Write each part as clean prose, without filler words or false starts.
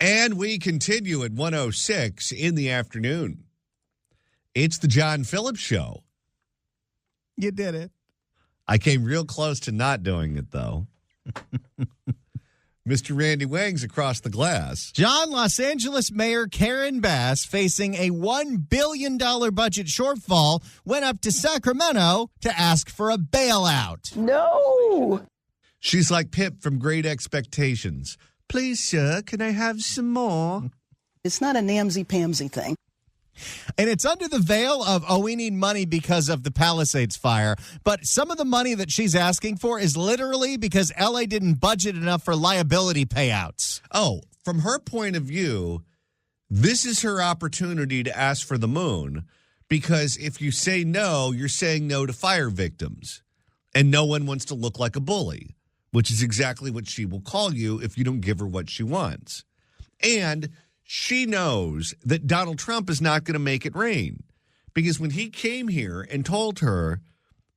And we continue at 1:06 in the afternoon. It's the John Phillips Show. You did it. I came real close to not doing it, though. Mr. Randy Wang's across the glass. John, Los Angeles Mayor Karen Bass, facing a $1 billion budget shortfall, went up to Sacramento to ask for a bailout. No. She's like Pip from Great Expectations. Please, sir, can I have some more? It's not a namsy-pamsy thing. And it's under the veil of, we need money because of the Palisades fire. But some of the money that she's asking for is literally because L.A. didn't budget enough for liability payouts. Oh, from her point of view, this is her opportunity to ask for the moon, because if you say no, you're saying no to fire victims. And no one wants to look like a bully, which is exactly what she will call you if you don't give her what she wants. And she knows that Donald Trump is not going to make it rain, because when he came here and told her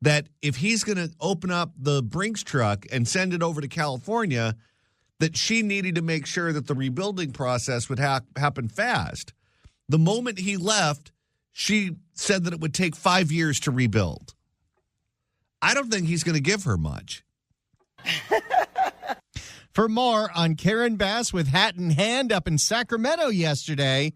that if he's going to open up the Brinks truck and send it over to California, that she needed to make sure that the rebuilding process would happen fast. The moment he left, she said that it would take 5 years to rebuild. I don't think he's going to give her much. For more on Karen Bass with hat in hand up in Sacramento yesterday,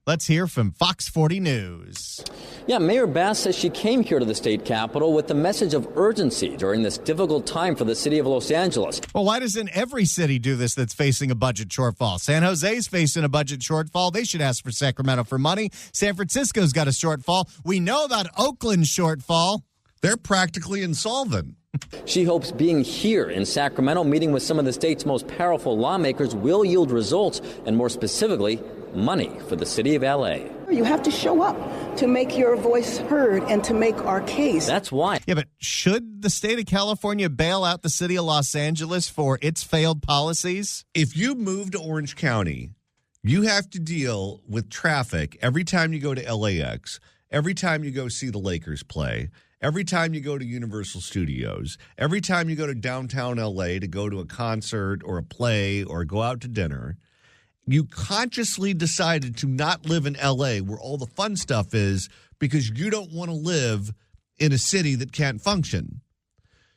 let's hear from Fox 40 News. Yeah, Mayor Bass says she came here to the state capitol with the message of urgency during this difficult time for the city of Los Angeles. Well, why doesn't every city do this that's facing a budget shortfall? San Jose's facing a budget shortfall. They should ask for Sacramento for money. San Francisco's got a shortfall. We know about Oakland's shortfall. They're practically insolvent. She hopes being here in Sacramento, meeting with some of the state's most powerful lawmakers, will yield results, and more specifically, money for the city of L.A. You have to show up to make your voice heard and to make our case. That's why. Yeah, but should the state of California bail out the city of Los Angeles for its failed policies? If you move to Orange County, you have to deal with traffic every time you go to LAX, every time you go see the Lakers play, every time you go to Universal Studios, every time you go to downtown L.A. to go to a concert or a play or go out to dinner. You consciously decided to not live in L.A. where all the fun stuff is, because you don't want to live in a city that can't function.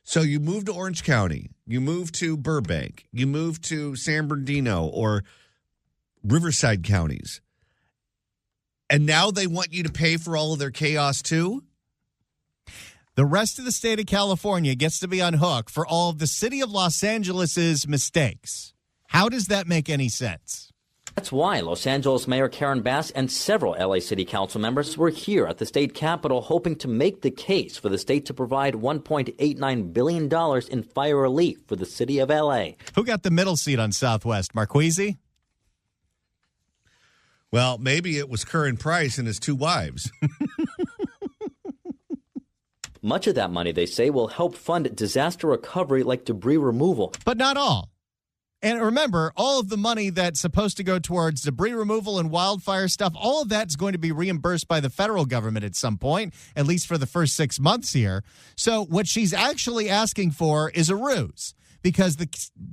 So you move to Orange County, you move to Burbank, you move to San Bernardino or Riverside counties. And now they want you to pay for all of their chaos too? The rest of the state of California gets to be on hook for all of the city of Los Angeles's mistakes. How does that make any sense? That's why Los Angeles Mayor Karen Bass and several L.A. City Council members were here at the state capitol hoping to make the case for the state to provide $1.89 billion in fire relief for the city of L.A. Who got the middle seat on Southwest? Marquise? Well, maybe it was Curran Price and his two wives. Much of that money, they say, will help fund disaster recovery like debris removal. But not all. And remember, all of the money that's supposed to go towards debris removal and wildfire stuff, all of that's going to be reimbursed by the federal government at some point, at least for the first 6 months here. So what she's actually asking for is a ruse, because the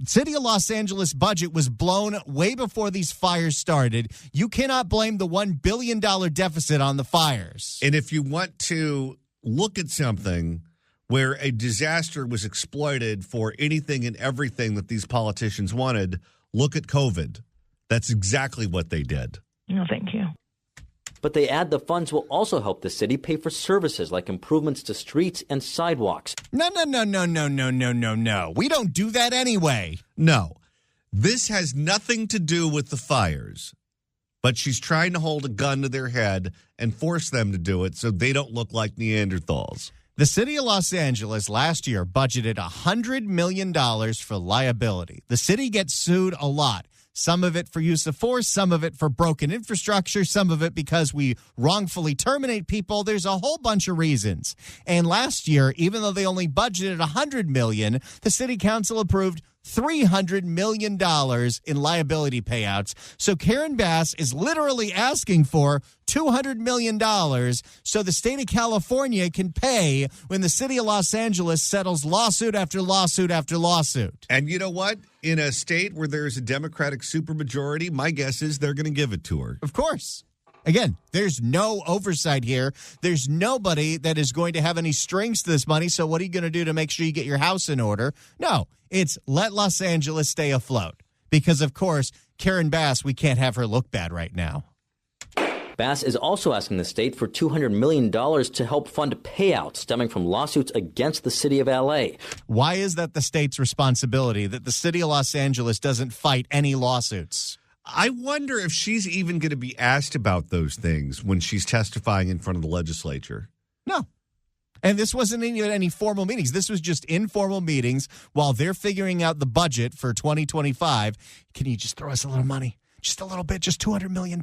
city of Los Angeles budget was blown way before these fires started. You cannot blame the $1 billion deficit on the fires. And if you want to look at something where a disaster was exploited for anything and everything that these politicians wanted, look at COVID. That's exactly what they did. No, thank you. But they add the funds will also help the city pay for services like improvements to streets and sidewalks. No. We don't do that anyway. No, this has nothing to do with the fires. But she's trying to hold a gun to their head and force them to do it so they don't look like Neanderthals. The city of Los Angeles last year budgeted $100 million for liability. The city gets sued a lot. Some of it for use of force, some of it for broken infrastructure, some of it because we wrongfully terminate people. There's a whole bunch of reasons. And last year, even though they only budgeted $100 million, the city council approved $300 million in liability payouts. So Karen Bass is literally asking for $200 million so the state of California can pay when the city of Los Angeles settles lawsuit after lawsuit after lawsuit. And you know what? In a state where there's a Democratic supermajority, my guess is they're going to give it to her. Of course. Again, there's no oversight here. There's nobody that is going to have any strings to this money. So what are you going to do to make sure you get your house in order? No, it's let Los Angeles stay afloat. Because, of course, Karen Bass, we can't have her look bad right now. Bass is also asking the state for $200 million to help fund payouts stemming from lawsuits against the city of L.A. Why is that the state's responsibility that the city of Los Angeles doesn't fight any lawsuits? I wonder if she's even going to be asked about those things when she's testifying in front of the legislature. No. And this wasn't even any formal meetings. This was just informal meetings while they're figuring out the budget for 2025. Can you just throw us a little money? Just a little bit, just $200 million.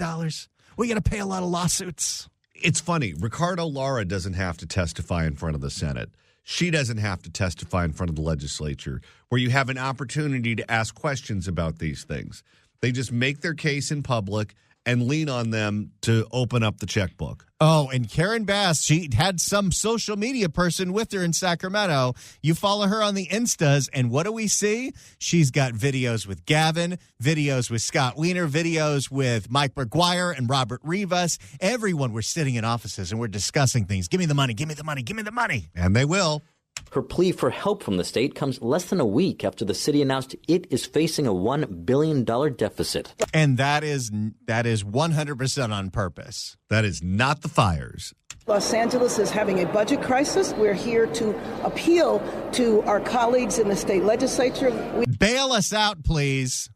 We got to pay a lot of lawsuits. It's funny. Ricardo Lara doesn't have to testify in front of the Senate. She doesn't have to testify in front of the legislature, where you have an opportunity to ask questions about these things. They just make their case in public and lean on them to open up the checkbook. Oh, and Karen Bass, she had some social media person with her in Sacramento. You follow her on the Instas, and what do we see? She's got videos with Gavin, videos with Scott Wiener, videos with Mike McGuire and Robert Rivas. Everyone, we're sitting in offices, and we're discussing things. Give me the money, give me the money, give me the money. And they will. Her plea for help from the state comes less than a week after the city announced it is facing a $1 billion deficit. And that is 100% on purpose. That is not the fires. Los Angeles is having a budget crisis. We're here to appeal to our colleagues in the state legislature. Bail us out, please.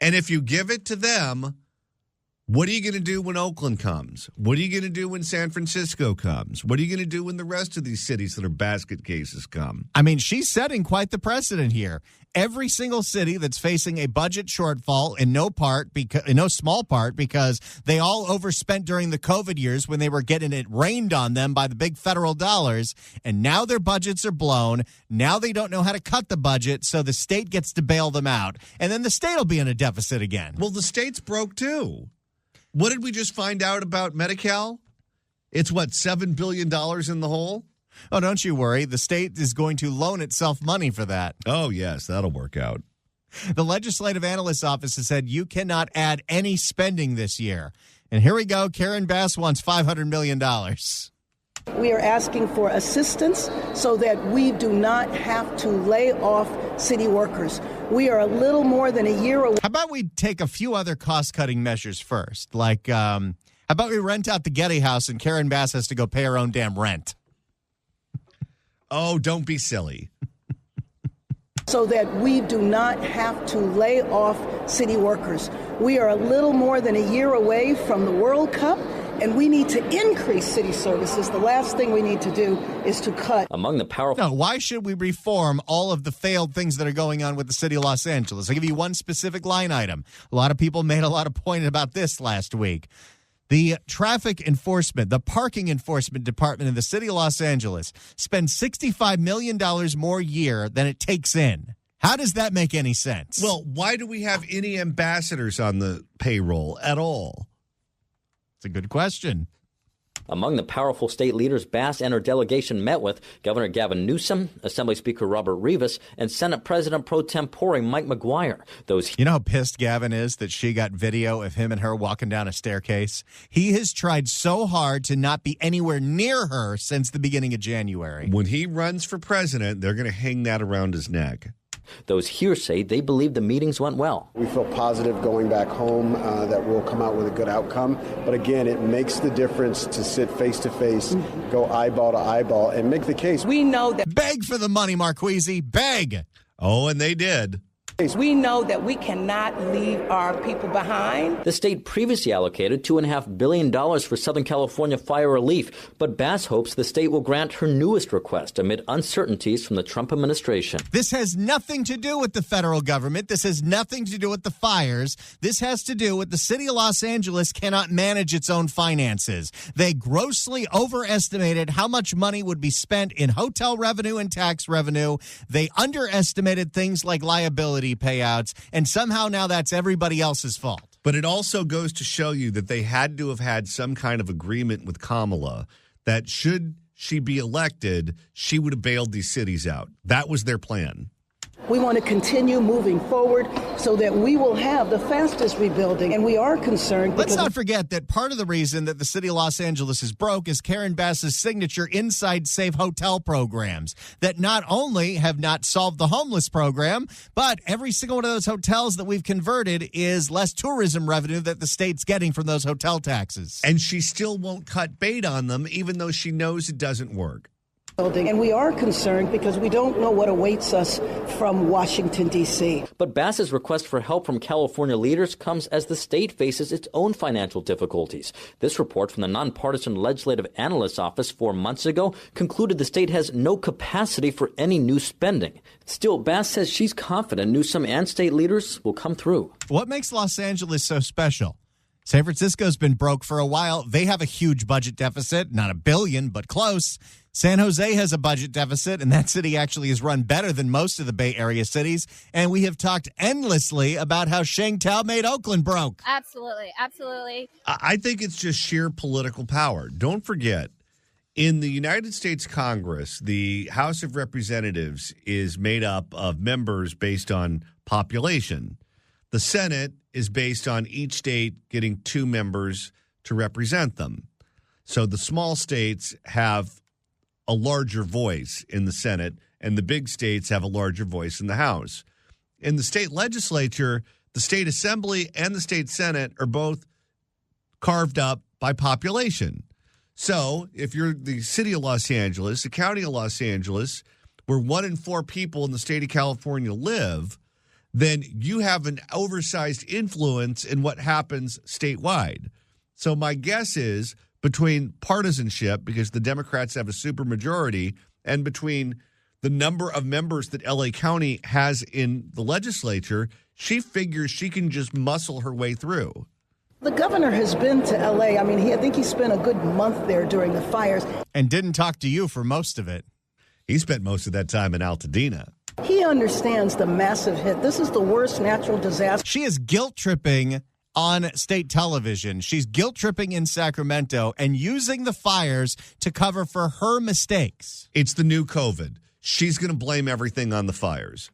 And if you give it to them, what are you going to do when Oakland comes? What are you going to do when San Francisco comes? What are you going to do when the rest of these cities that are basket cases come? I mean, she's setting quite the precedent here. Every single city that's facing a budget shortfall in no small part because they all overspent during the COVID years when they were getting it rained on them by the big federal dollars, and now their budgets are blown. Now they don't know how to cut the budget, so the state gets to bail them out, and then the state will be in a deficit again. Well, the state's broke too. What did we just find out about Medi-Cal? It's what, $7 billion in the hole? Oh, don't you worry. The state is going to loan itself money for that. Oh, yes, that'll work out. The Legislative Analyst's Office has said you cannot add any spending this year. And here we go. Karen Bass wants $500 million. We are asking for assistance so that we do not have to lay off city workers. We are a little more than a year away. How about we take a few other cost-cutting measures first? Like, how about we rent out the Getty House and Karen Bass has to go pay her own damn rent? Oh, don't be silly. So that we do not have to lay off city workers. We are a little more than a year away from the World Cup, and we need to increase city services. The last thing we need to do is to cut. Among the powerful... No, why should we reform all of the failed things that are going on with the city of Los Angeles? I'll give you one specific line item. A lot of people made a lot of point about this last week. The traffic enforcement, the parking enforcement department in the city of Los Angeles spends $65 million more a year than it takes in. How does that make any sense? Well, why do we have any ambassadors on the payroll at all? It's a good question. Among the powerful state leaders Bass and her delegation met with, Governor Gavin Newsom, Assembly Speaker Robert Rivas, and Senate President pro tempore Mike McGuire. You know how pissed Gavin is that she got video of him and her walking down a staircase? He has tried so hard to not be anywhere near her since the beginning of January. When he runs for president, they're going to hang that around his neck. Those here say they believe the meetings went well. We feel positive going back home that we'll come out with a good outcome. But again, it makes the difference to sit face to face, go eyeball to eyeball, and make the case. We know that. Beg for the money, Marquise. Beg. Oh, and they did. We know that we cannot leave our people behind. The state previously allocated $2.5 billion for Southern California fire relief, but Bass hopes the state will grant her newest request amid uncertainties from the Trump administration. This has nothing to do with the federal government. This has nothing to do with the fires. This has to do with the city of Los Angeles cannot manage its own finances. They grossly overestimated how much money would be spent in hotel revenue and tax revenue. They underestimated things like liability payouts, and somehow now that's everybody else's fault. But it also goes to show you that they had to have had some kind of agreement with Kamala that should she be elected, she would have bailed these cities out. That was their plan. We want to continue moving forward so that we will have the fastest rebuilding. And we are concerned. Let's not forget that part of the reason that the city of Los Angeles is broke is Karen Bass's signature inside safe hotel programs that not only have not solved the homeless program, but every single one of those hotels that we've converted is less tourism revenue that the state's getting from those hotel taxes. And she still won't cut bait on them, even though she knows it doesn't work. And we are concerned because we don't know what awaits us from Washington, D.C. But Bass's request for help from California leaders comes as the state faces its own financial difficulties. This report from the Nonpartisan Legislative Analyst's Office 4 months ago concluded the state has no capacity for any new spending. Still, Bass says she's confident Newsom and state leaders will come through. What makes Los Angeles so special? San Francisco's been broke for a while. They have a huge budget deficit, not $1 billion, but close. San Jose has a budget deficit, and that city actually is run better than most of the Bay Area cities. And we have talked endlessly about how Shangtao made Oakland broke. Absolutely. I think it's just sheer political power. Don't forget, in the United States Congress, the House of Representatives is made up of members based on population. The Senate is based on each state getting 2 members to represent them. So the small states have a larger voice in the Senate, and the big states have a larger voice in the House. In the state legislature, the state assembly and the state Senate are both carved up by population. So if you're the city of Los Angeles, the county of Los Angeles, where 1 in 4 people in the state of California live, then you have an oversized influence in what happens statewide. So my guess is between partisanship, because the Democrats have a supermajority, and between the number of members that L.A. County has in the legislature, she figures she can just muscle her way through. The governor has been to L.A. I think he spent a good month there during the fires. And didn't talk to you for most of it. He spent most of that time in Altadena. He understands the massive hit. This is the worst natural disaster. She is guilt-tripping on state television. She's guilt-tripping in Sacramento and using the fires to cover for her mistakes. It's the new COVID. She's going to blame everything on the fires.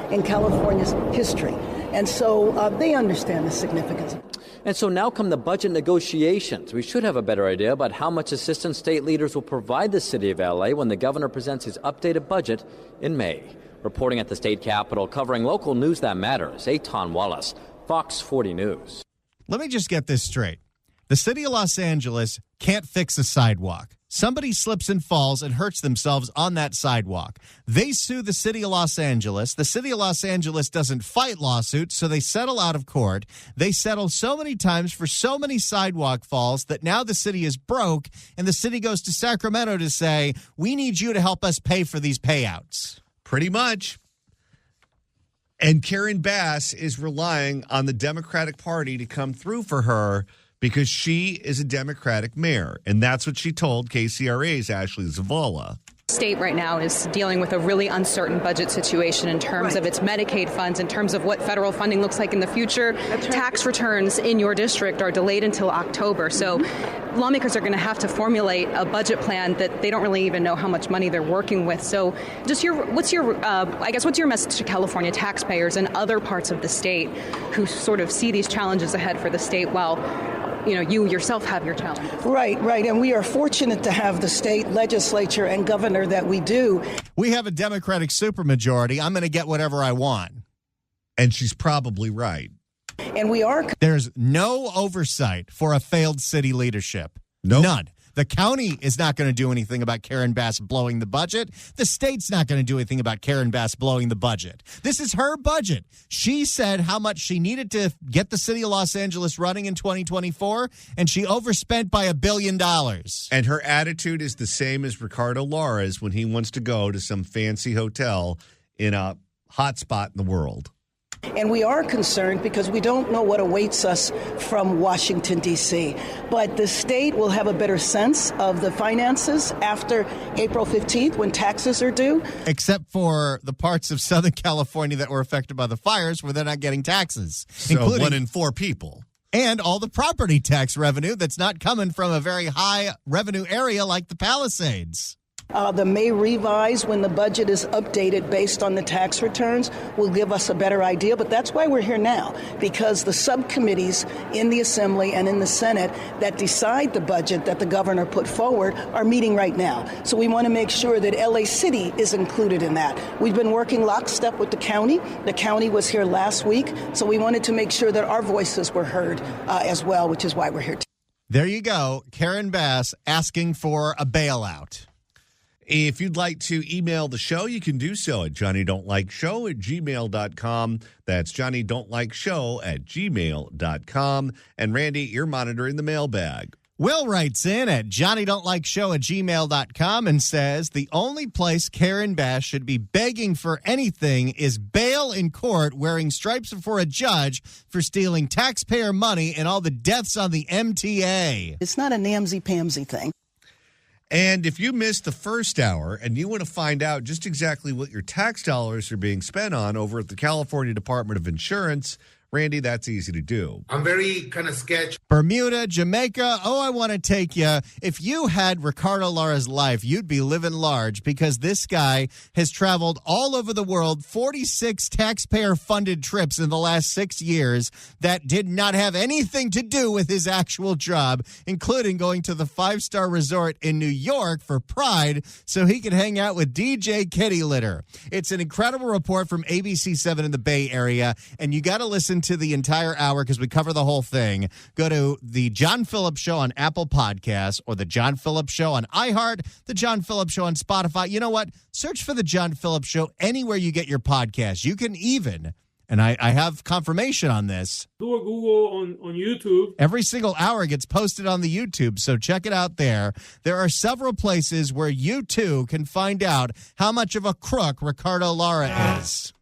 In California's history. And so they understand the significance. And so now come the budget negotiations. We should have a better idea about how much assistance state leaders will provide the city of L.A. when the governor presents his updated budget in May. Reporting at the state capitol, covering local news that matters, Eitan Wallace, Fox 40 News. Let me just get this straight. The city of Los Angeles can't fix a sidewalk. Somebody slips and falls and hurts themselves on that sidewalk. They sue the city of Los Angeles. The city of Los Angeles doesn't fight lawsuits, so they settle out of court. They settle so many times for so many sidewalk falls that now the city is broke, and the city goes to Sacramento to say, we need you to help us pay for these payouts. Pretty much. And Karen Bass is relying on the Democratic Party to come through for her because she is a Democratic mayor. And that's what she told KCRA's Ashley Zavala. State right now is dealing with a really uncertain budget situation in terms of its Medicaid funds, in terms of what federal funding looks like in the future. Tax returns in your district are delayed until October. So lawmakers are going to have to formulate a budget plan that they don't really even know how much money they're working with. So just what's your message to California taxpayers and other parts of the state who sort of see these challenges ahead for the state while you yourself have your challenge? Right. And we are fortunate to have the state legislature and governor that we do. We have a Democratic supermajority. I'm going to get whatever I want. And she's probably right. And we are. There's no oversight for a failed city leadership. Nope. None. The county is not going to do anything about Karen Bass blowing the budget. The state's not going to do anything about Karen Bass blowing the budget. This is her budget. She said how much she needed to get the city of Los Angeles running in 2024, and she overspent by $1 billion. And her attitude is the same as Ricardo Lara's when he wants to go to some fancy hotel in a hot spot in the world. And we are concerned because we don't know what awaits us from Washington, D.C. But the state will have a better sense of the finances after April 15th when taxes are due. Except for the parts of Southern California that were affected by the fires where they're not getting taxes. So including 1 in 4 people. And all the property tax revenue that's not coming from a very high revenue area like the Palisades. The May revise, when the budget is updated based on the tax returns, will give us a better idea. But that's why we're here now, because the subcommittees in the Assembly and in the Senate that decide the budget that the governor put forward are meeting right now. So we want to make sure that L.A. City is included in that. We've been working lockstep with the county. The county was here last week, so we wanted to make sure that our voices were heard as well, which is why we're here. There you go. Karen Bass asking for a bailout. If you'd like to email the show, you can do so at johnnydon'tlikeshow@gmail.com. That's johnnydon'tlikeshow@gmail.com. And Randy, you're monitoring the mailbag. Will writes in at johnnydon'tlikeshow@gmail.com and says the only place Karen Bass should be begging for anything is bail in court wearing stripes for a judge for stealing taxpayer money and all the deaths on the MTA. It's not a namsy-pamsy thing. And if you missed the first hour and you want to find out just exactly what your tax dollars are being spent on over at the California Department of Insurance, Randy, that's easy to do. I'm very kind of sketchy. Bermuda, Jamaica, I want to take you. If you had Ricardo Lara's life, you'd be living large because this guy has traveled all over the world, 46 taxpayer-funded trips in the last 6 years that did not have anything to do with his actual job, including going to the 5-star resort in New York for Pride so he could hang out with DJ Kitty Litter. It's an incredible report from ABC7 in the Bay Area, and you got to listen to the entire hour because we cover the whole thing. Go to the John Phillips Show on Apple Podcasts or the John Phillips Show on iHeart, the John Phillips Show on Spotify. You know what? Search for the John Phillips Show anywhere you get your podcasts. You can even, and I have confirmation on this, do a Google on YouTube. Every single hour gets posted on the YouTube, so check it out there. There are several places where you too can find out how much of a crook Ricardo Lara is.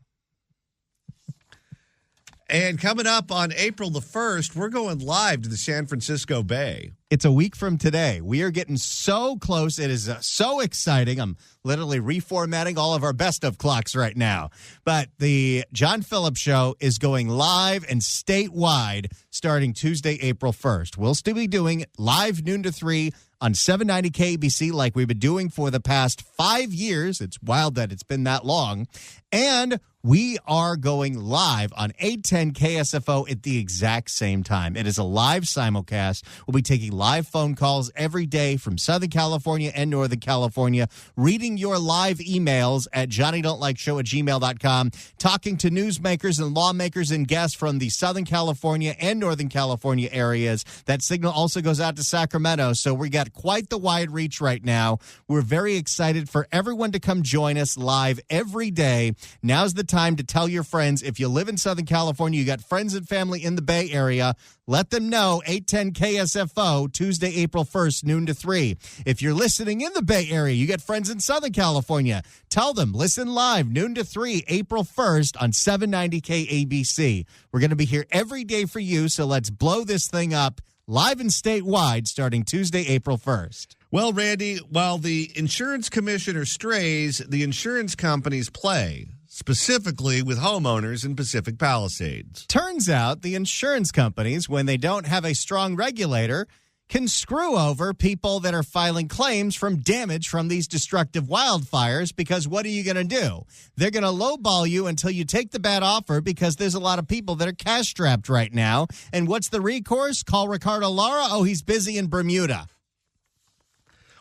And coming up on April the 1st, we're going live to the San Francisco Bay. It's a week from today. We are getting so close. It is so exciting. I'm literally reformatting all of our best of clocks right now. But the John Phillips Show is going live and statewide starting Tuesday, April 1st. We'll still be doing live noon to 3 on 790 KBC like we've been doing for the past 5 years. It's wild that it's been that long. And we are going live on 810 KSFO at the exact same time. It is a live simulcast. We'll be taking live phone calls every day from Southern California and Northern California, reading your live emails at johnnydon'tlikeshow@gmail.com, talking to newsmakers and lawmakers and guests from the Southern California and Northern California areas. That signal also goes out to Sacramento, so we got quite the wide reach right now. We're very excited for everyone to come join us live every day. Now's the time to tell your friends. If you live in Southern California, you got friends and family in the Bay Area, let them know 810 KSFO, Tuesday, April 1st, noon to 3. If you're listening in the Bay Area, you got friends in Southern California, tell them, listen live, noon to 3, April 1st on 790 KABC. We're going to be here every day for you, so let's blow this thing up live and statewide starting Tuesday, April 1st. Well, Randy, while the insurance commissioner strays, the insurance companies play, specifically with homeowners in Pacific Palisades. Turns out the insurance companies, when they don't have a strong regulator, can screw over people that are filing claims from damage from these destructive wildfires, because what are you going to do? They're going to lowball you until you take the bad offer, because there's a lot of people that are cash-strapped right now. And what's the recourse? Call Ricardo Lara. Oh, he's busy in Bermuda.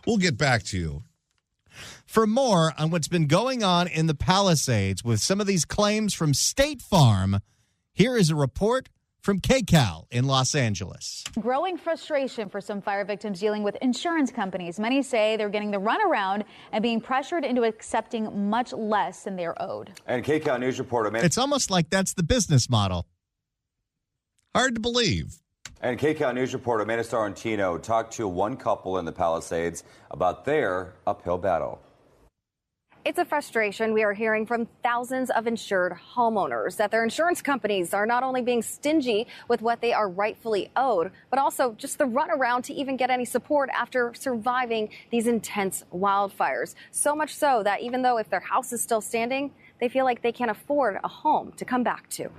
We'll get back to you. For more on what's been going on in the Palisades with some of these claims from State Farm, here is a report from KCAL in Los Angeles. Growing frustration for some fire victims dealing with insurance companies. Many say they're getting the runaround and being pressured into accepting much less than they're owed. And KCAL News reporter, It's almost like that's the business model. Hard to believe. And KCAL News reporter Amanda Starantino talked to one couple in the Palisades about their uphill battle. It's a frustration we are hearing from thousands of insured homeowners that their insurance companies are not only being stingy with what they are rightfully owed, but also just the runaround to even get any support after surviving these intense wildfires. So much so that even though if their house is still standing, they feel like they can't afford a home to come back to.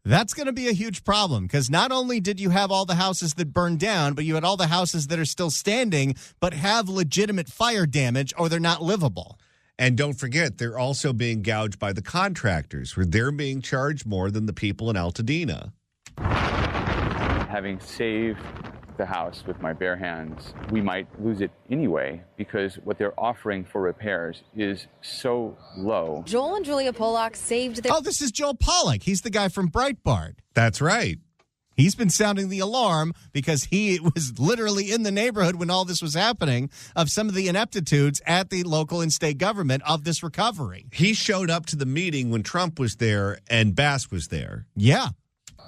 That's going to be a huge problem because not only did you have all the houses that burned down, but you had all the houses that are still standing but have legitimate fire damage or they're not livable. And don't forget, they're also being gouged by the contractors, where they're being charged more than the people in Altadena. Having saved the house with my bare hands, we might lose it anyway because what they're offering for repairs is so low. Joel and Julia Pollock saved their... Oh, this is Joel Pollack. He's the guy from Breitbart. That's right. He's been sounding the alarm because he was literally in the neighborhood when all this was happening of some of the ineptitudes at the local and state government of this recovery. He showed up to the meeting when Trump was there and Bass was there. Yeah.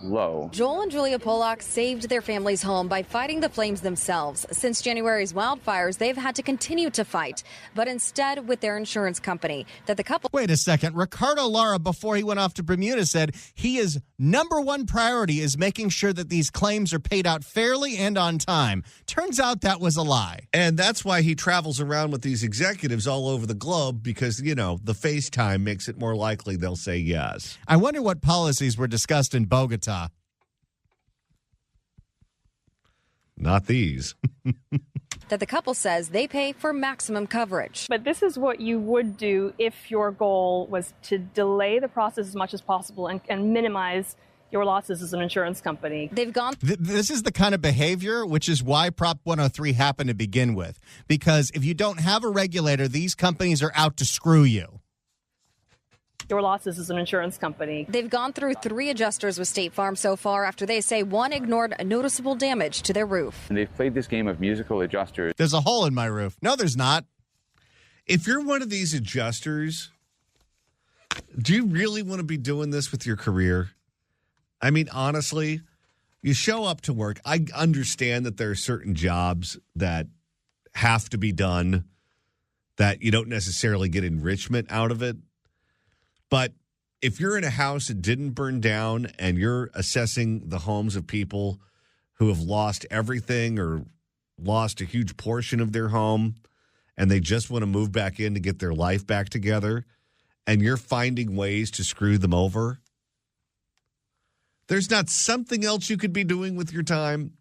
Low. Joel and Julia Pollock saved their family's home by fighting the flames themselves. Since January's wildfires, they've had to continue to fight, but instead with their insurance company. That the couple... Wait a second. Ricardo Lara, before he went off to Bermuda, said his number one priority is making sure that these claims are paid out fairly and on time. Turns out that was a lie. And that's why he travels around with these executives all over the globe because, you know, the FaceTime makes it more likely they'll say yes. I wonder what policies were discussed in Bogota. Not these. That the couple says they pay for maximum coverage. But this is what you would do if your goal was to delay the process as much as possible and minimize your losses as an insurance company. They've gone... This is the kind of behavior, which is why Prop 103 happened to begin with. Because if you don't have a regulator, these companies are out to screw you. Your losses as an insurance company. They've gone through 3 adjusters with State Farm so far after they say one ignored noticeable damage to their roof. And they've played this game of musical adjusters. There's a hole in my roof. No, there's not. If you're one of these adjusters, do you really want to be doing this with your career? I mean, honestly, you show up to work. I understand that there are certain jobs that have to be done that you don't necessarily get enrichment out of it. But if you're in a house that didn't burn down and you're assessing the homes of people who have lost everything or lost a huge portion of their home and they just want to move back in to get their life back together and you're finding ways to screw them over, there's not something else you could be doing with your time.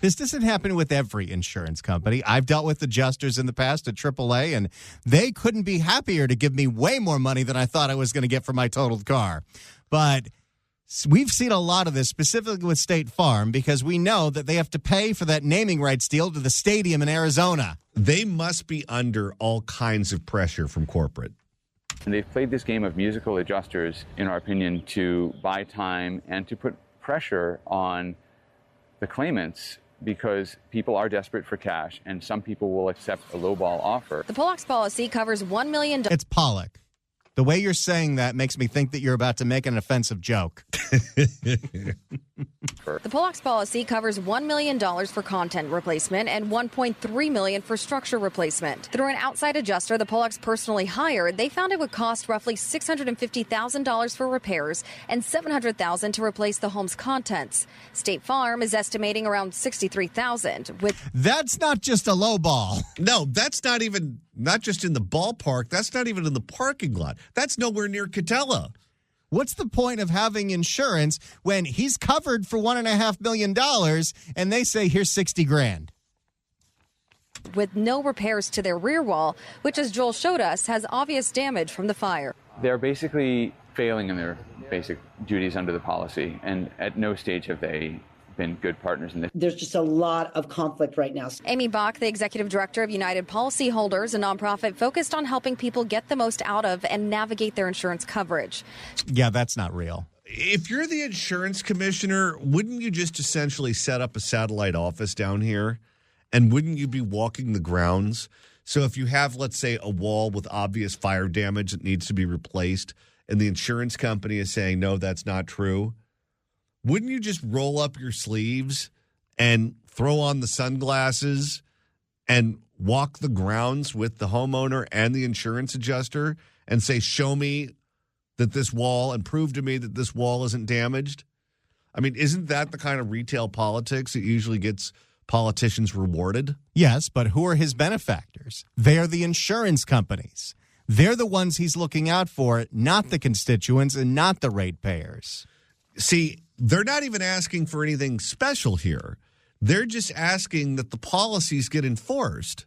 This doesn't happen with every insurance company. I've dealt with adjusters in the past at AAA, and they couldn't be happier to give me way more money than I thought I was going to get for my totaled car. But we've seen a lot of this, specifically with State Farm, because we know that they have to pay for that naming rights deal to the stadium in Arizona. They must be under all kinds of pressure from corporate. And they've played this game of musical adjusters, in our opinion, to buy time and to put pressure on the claimants because people are desperate for cash and some people will accept a lowball offer. The Pollock's policy covers $1 million. It's Pollock. The way you're saying that makes me think that you're about to make an offensive joke. The Pollock's policy covers $1 million for content replacement and $1.3 million for structure replacement. Through an outside adjuster the Pollocks personally hired, they found it would cost roughly $650,000 for repairs and $700,000 to replace the home's contents. State Farm is estimating around $63,000. That's not just a low ball. No, that's not just in the ballpark. That's not even in the parking lot. That's nowhere near Catella. What's the point of having insurance when he's covered for $1.5 million and they say, here's $60,000? With no repairs to their rear wall, which, as Joel showed us, has obvious damage from the fire. They're basically failing in their basic duties under the policy, and at no stage have they been good partners in this. There's just a lot of conflict right now. Amy Bach, the executive director of United Policyholders, a nonprofit focused on helping people get the most out of and navigate their insurance coverage. Yeah, that's not real. if you're the insurance commissioner, wouldn't you just essentially set up a satellite office down here? And wouldn't you be walking the grounds? So if you have, let's say, a wall with obvious fire damage that needs to be replaced, and the insurance company is saying, no, that's not true, wouldn't you just roll up your sleeves and throw on the sunglasses and walk the grounds with the homeowner and the insurance adjuster and say, show me that this wall and prove to me that this wall isn't damaged? I mean, isn't that the kind of retail politics that usually gets politicians rewarded? Yes, but who are his benefactors? They're the insurance companies. They're the ones he's looking out for, not the constituents and not the ratepayers. See, they're not even asking for anything special here. They're just asking that the policies get enforced.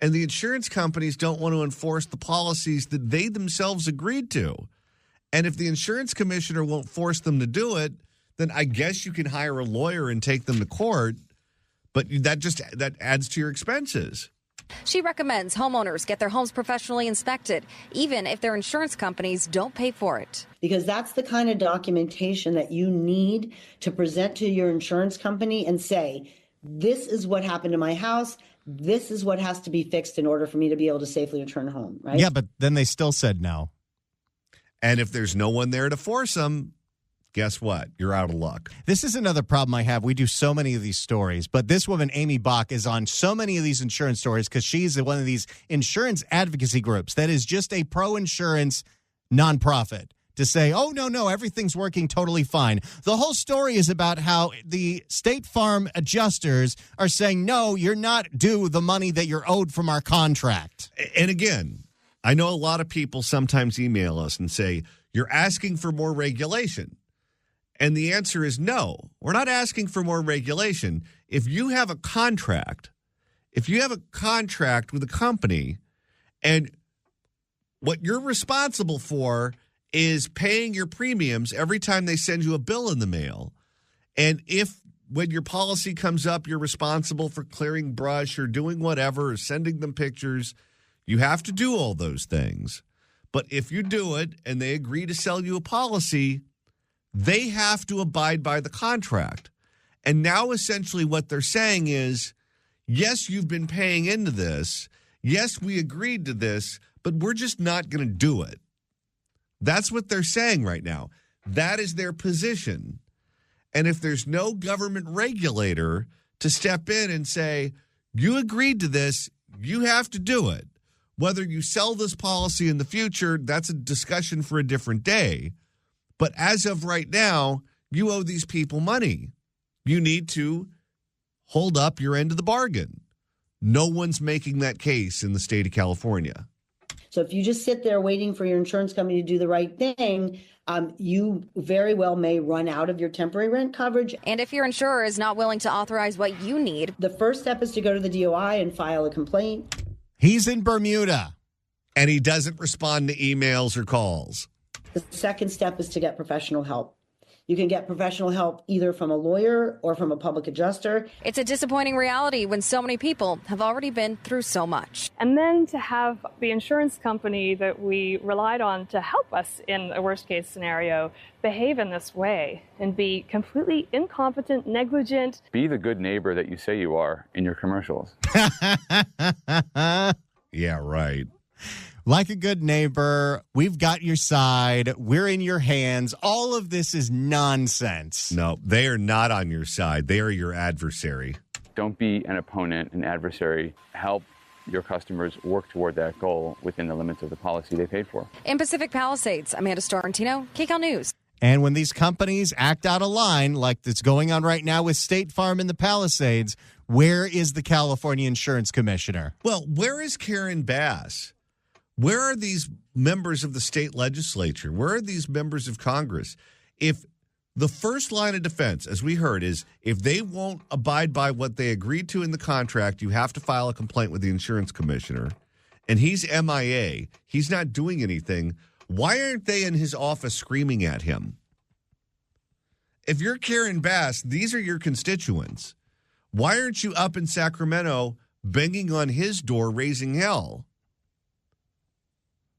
And the insurance companies don't want to enforce the policies that they themselves agreed to. And if the insurance commissioner won't force them to do it, then I guess you can hire a lawyer and take them to court. But that adds to your expenses. She recommends homeowners get their homes professionally inspected, even if their insurance companies don't pay for it. Because that's the kind of documentation that you need to present to your insurance company and say, this is what happened to my house. This is what has to be fixed in order for me to be able to safely return home, right? Yeah, but then they still said no. And if there's no one there to force them, guess what? You're out of luck. This is another problem I have. We do so many of these stories, but this woman, Amy Bach, is on so many of these insurance stories because she's one of these insurance advocacy groups that is just a pro-insurance nonprofit to say, oh, no, everything's working totally fine. The whole story is about how the State Farm adjusters are saying, no, you're not due the money that you're owed from our contract. And again, I know a lot of people sometimes email us and say, you're asking for more regulation. And the answer is no, we're not asking for more regulation. If you have a contract with a company and what you're responsible for is paying your premiums every time they send you a bill in the mail, and if when your policy comes up, you're responsible for clearing brush or doing whatever or sending them pictures, you have to do all those things. But if you do it and they agree to sell you a policy, they have to abide by the contract. And now essentially what they're saying is, yes, you've been paying into this. Yes, we agreed to this, but we're just not going to do it. That's what they're saying right now. That is their position. And if there's no government regulator to step in and say, you agreed to this, you have to do it. Whether you sell this policy in the future, that's a discussion for a different day. But as of right now, you owe these people money. You need to hold up your end of the bargain. No one's making that case in the state of California. So if you just sit there waiting for your insurance company to do the right thing, you very well may run out of your temporary rent coverage. And if your insurer is not willing to authorize what you need, the first step is to go to the DOI and file a complaint. He's in Bermuda. And he doesn't respond to emails or calls. The second step is to get professional help. You can get professional help either from a lawyer or from a public adjuster. It's a disappointing reality when so many people have already been through so much. And then to have the insurance company that we relied on to help us in a worst case scenario behave in this way and be completely incompetent, negligent. Be the good neighbor that you say you are in your commercials. Yeah, right. Like a good neighbor, we've got your side. We're in your hands. All of this is nonsense. No, they are not on your side. They are your adversary. Don't be an opponent, an adversary. Help your customers work toward that goal within the limits of the policy they paid for. In Pacific Palisades, Amanda Storantino, KCAL News. And when these companies act out of line, like that's going on right now with State Farm in the Palisades, where is the California Insurance Commissioner? Well, where is Karen Bass? Where are these members of the state legislature? Where are these members of Congress? If the first line of defense, as we heard, is if they won't abide by what they agreed to in the contract, you have to file a complaint with the insurance commissioner, and he's MIA, he's not doing anything, why aren't they in his office screaming at him? If you're Karen Bass, these are your constituents. Why aren't you up in Sacramento banging on his door, raising hell?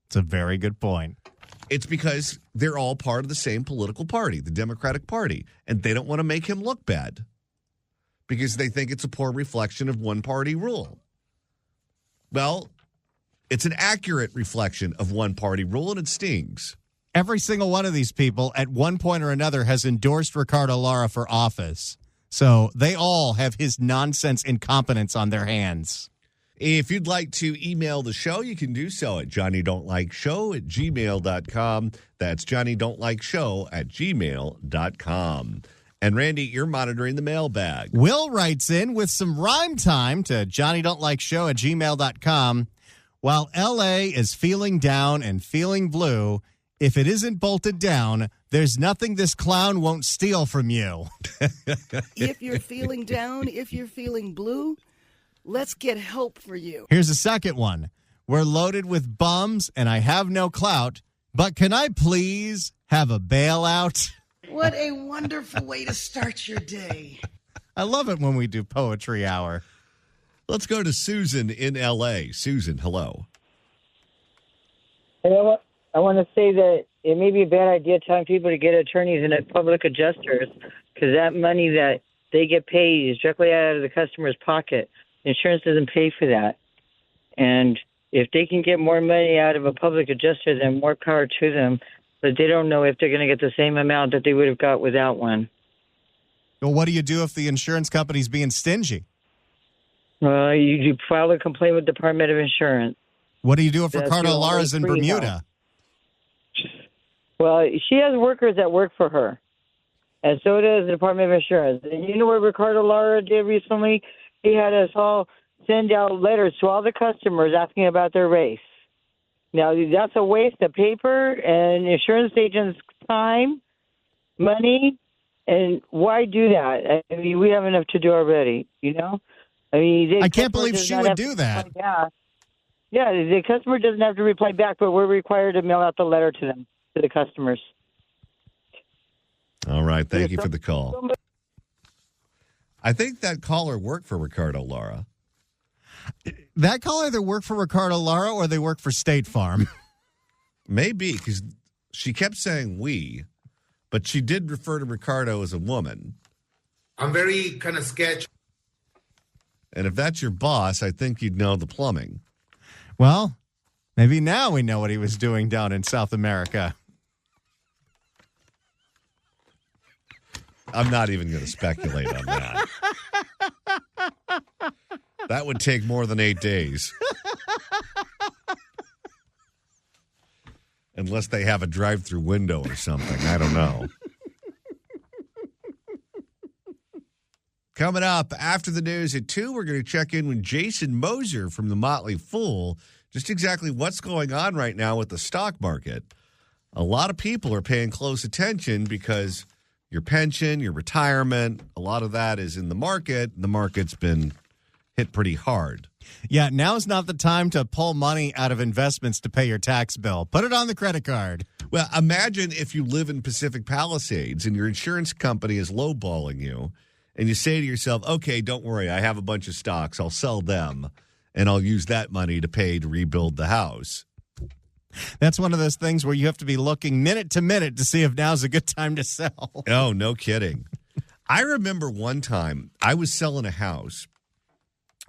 It's a very good point. It's because they're all part of the same political party, the Democratic Party, and they don't want to make him look bad because they think it's a poor reflection of one-party rule. Well, it's an accurate reflection of one-party rule, and it stings. Every single one of these people at one point or another has endorsed Ricardo Lara for office. So they all have his nonsense incompetence on their hands. If you'd like to email the show, you can do so at johnnydon'tlikeshow@gmail.com. That's johnnydon'tlikeshow@gmail.com. And Randy, you're monitoring the mailbag. Will writes in with some rhyme time to johnnydon'tlikeshow@gmail.com. While L.A. is feeling down and feeling blue, if it isn't bolted down, there's nothing this clown won't steal from you. If you're feeling down, if you're feeling blue, let's get help for you. Here's a second one. We're loaded with bums and I have no clout, but can I please have a bailout? What a wonderful way to start your day. I love it when we do Poetry Hour. Let's go to Susan in L.A. Susan, hello. You know what? I want to say that it may be a bad idea telling people to get attorneys and public adjusters because that money that they get paid is directly out of the customer's pocket. Insurance doesn't pay for that. And if they can get more money out of a public adjuster, then more power to them. But they don't know if they're going to get the same amount that they would have got without one. Well, what do you do if the insurance company's being stingy? You file a complaint with the Department of Insurance. What do you do if That's Ricardo the only Lara's in free Bermuda? help. Well, she has workers that work for her, and so does the Department of Insurance. And you know what Ricardo Lara did recently? He had us all send out letters to all the customers asking about their race. Now, that's a waste of paper and insurance agents' time, money, and why do that? I mean, we have enough to do already, you know? I mean, I can't believe she would do that. Yeah, the customer doesn't have to reply back, but we're required to mail out the letter to them, to the customers. All right. Thank you for the call. I think that caller worked for Ricardo Lara. That caller either worked for Ricardo Lara or they work for State Farm. Maybe, because she kept saying we, but she did refer to Ricardo as a woman. I'm very kind of sketchy. And if that's your boss, I think you'd know the plumbing. Well, maybe now we know what he was doing down in South America. I'm not even going to speculate on that. That would take more than 8 days. Unless they have a drive-through window or something. I don't know. Coming up after the news at 2, we're going to check in with Jason Moser from the Motley Fool. Just exactly what's going on right now with the stock market. A lot of people are paying close attention because your pension, your retirement, a lot of that is in the market. The market's been hit pretty hard. Yeah, now's not the time to pull money out of investments to pay your tax bill. Put it on the credit card. Well, imagine if you live in Pacific Palisades and your insurance company is lowballing you. And you say to yourself, okay, don't worry, I have a bunch of stocks. I'll sell them, and I'll use that money to pay to rebuild the house. That's one of those things where you have to be looking minute to minute to see if now's a good time to sell. Oh, no kidding. I remember one time I was selling a house,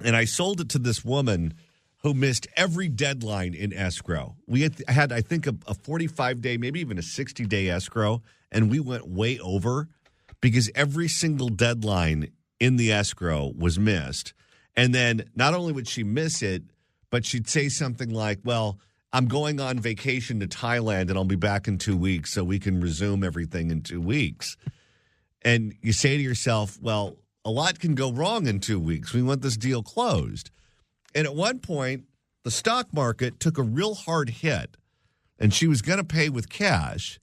and I sold it to this woman who missed every deadline in escrow. We had I think, a 45-day, maybe even a 60-day escrow, and we went way over because every single deadline in the escrow was missed. And then not only would she miss it, but she'd say something like, well, I'm going on vacation to Thailand and I'll be back in 2 weeks so we can resume everything in 2 weeks. And you say to yourself, well, a lot can go wrong in 2 weeks. We want this deal closed. And at one point, the stock market took a real hard hit and she was going to pay with cash.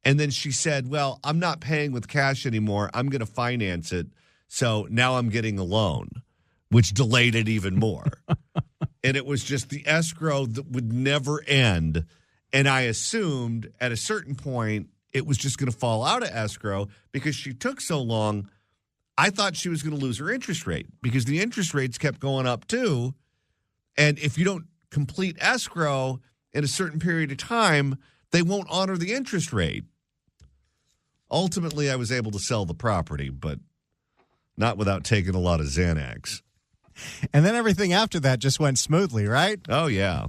And then she said, well, I'm not paying with cash anymore. I'm going to finance it. So now I'm getting a loan, which delayed it even more. And it was just the escrow that would never end. And I assumed at a certain point it was just going to fall out of escrow because she took so long. I thought she was going to lose her interest rate because the interest rates kept going up too. And if you don't complete escrow in a certain period of time, they won't honor the interest rate. Ultimately, I was able to sell the property, but not without taking a lot of Xanax. And then everything after that just went smoothly, right? Oh, yeah.